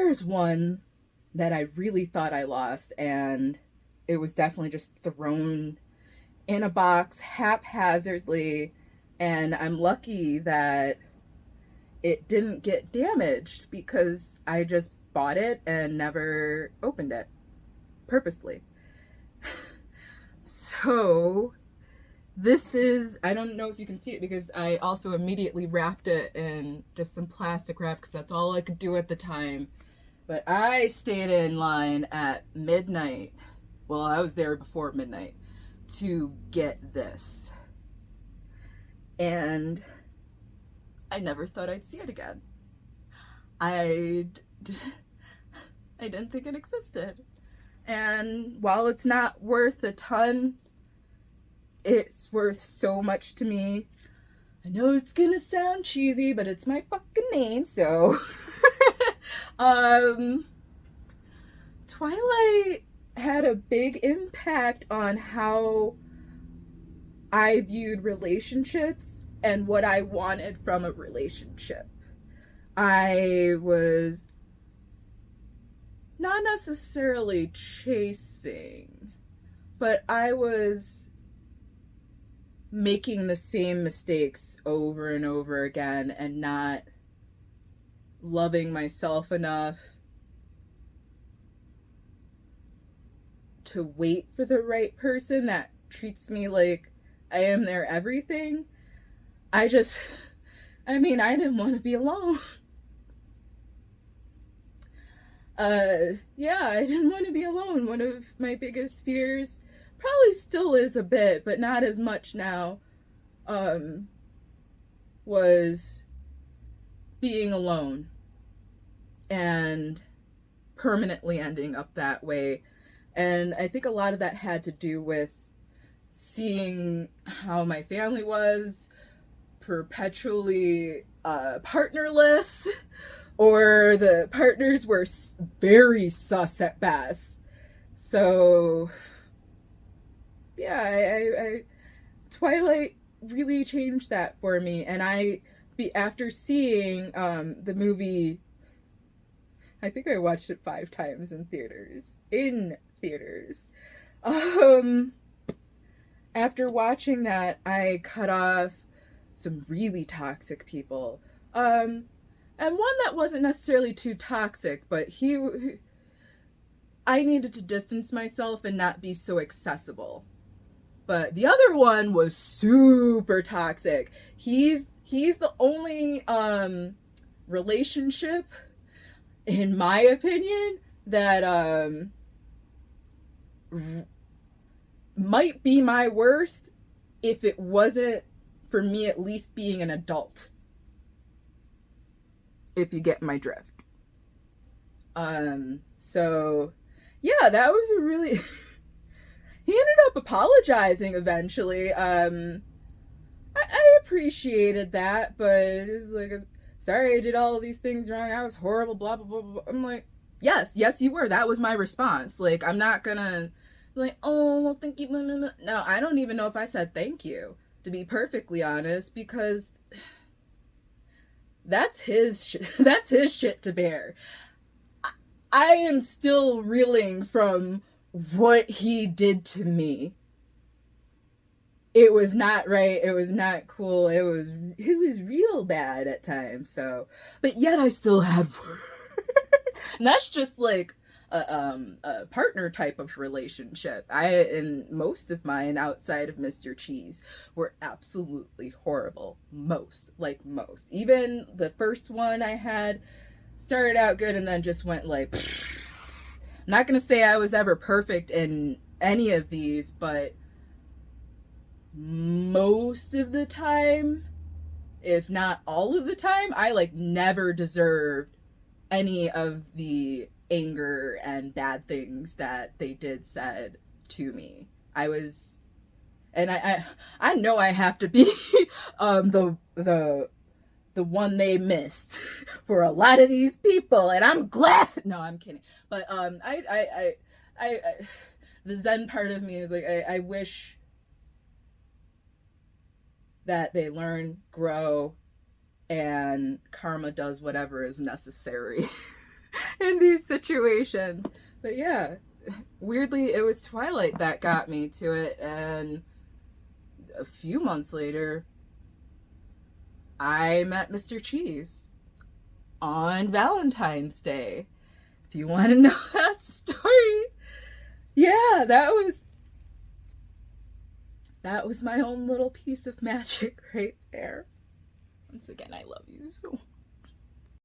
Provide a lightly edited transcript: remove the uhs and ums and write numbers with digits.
there's one that I really thought I lost, and it was definitely just thrown in a box haphazardly, and I'm lucky that it didn't get damaged because I just bought it and never opened it purposely. So this is, I don't know if you can see it because I also immediately wrapped it in just some plastic wrap because that's all I could do at the time. But I stayed in line at midnight. Well, I was there before midnight to get this. And I never thought I'd see it again. I didn't think it existed. And while it's not worth a ton, it's worth so much to me. I know it's gonna sound cheesy, but it's my fucking name, so. Twilight had a big impact on how I viewed relationships and what I wanted from a relationship. I was not necessarily chasing, but I was making the same mistakes over and over again and not loving myself enough to wait for the right person that treats me like I am their everything. I didn't want to be alone. Yeah, I didn't want to be alone. One of my biggest fears, probably still is a bit, but not as much now, was being alone and permanently ending up that way. And I think a lot of that had to do with seeing how my family was perpetually partnerless, or the partners were very sus at best. So, yeah, I Twilight really changed that for me. And after seeing the movie, I think I watched it 5 times in theaters. After watching that, I cut off some really toxic people. And one that wasn't necessarily too toxic, but I needed to distance myself and not be so accessible. But the other one was super toxic. He's the only relationship, in my opinion, that might be my worst if it wasn't for me at least being an adult. If you get my drift. So yeah, that was a really he ended up apologizing eventually. I appreciated that, but it was like, sorry I did all of these things wrong, I was horrible, blah blah blah blah. I'm like, yes you were. That was my response. Like, I'm not gonna like, oh well, thank you, blah, blah, blah. No, I don't even know if I said thank you, to be perfectly honest, because that's his shit to bear. I am still reeling from what he did to me. It was not right. It was not cool. It was real bad at times. So, but yet I still had work. And that's just like a partner type of relationship. And most of mine outside of Mr. Cheese were absolutely horrible. Most. Even the first one I had started out good and then just went like, I'm not gonna say I was ever perfect in any of these, but most of the time, if not all of the time, I like never deserved any of the anger and bad things that they said to me. And I know I have to be the one they missed for a lot of these people, and I'm glad. No, I'm kidding. But I the Zen part of me is like, I wish that they learn, grow, and karma does whatever is necessary in these situations. But yeah, weirdly, it was Twilight that got me to it, and a few months later, I met Mr. Cheese on Valentine's Day. If you want to know that story, yeah, that was my own little piece of magic right there. Once again, I love you so